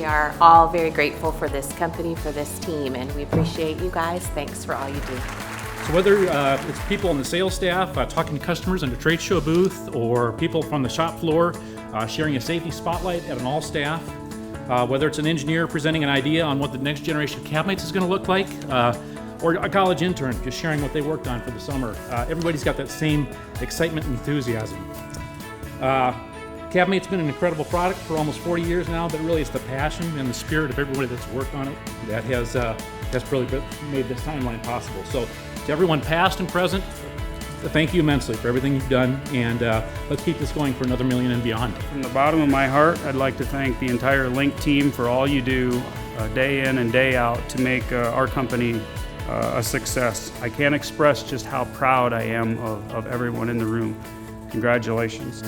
are all very grateful for this company, for this team, and we appreciate you guys. Thanks for all you do. So whether it's people on the sales staff talking to customers in a trade show booth, or people from the shop floor sharing a safety spotlight at an all-staff, whether it's an engineer presenting an idea on what the next generation of Cabmates is going to look like, or a college intern just sharing what they worked on for the summer, everybody's got that same excitement and enthusiasm. Cabmate's been an incredible product for almost 40 years now, but really it's the passion and the spirit of everybody that's worked on it that has really made this timeline possible. So to everyone past and present, thank you immensely for everything you've done, and let's keep this going for another million and beyond. From the bottom of my heart, I'd like to thank the entire Link team for all you do day in and day out to make our company a success. I can't express just how proud I am of everyone in the room. Congratulations.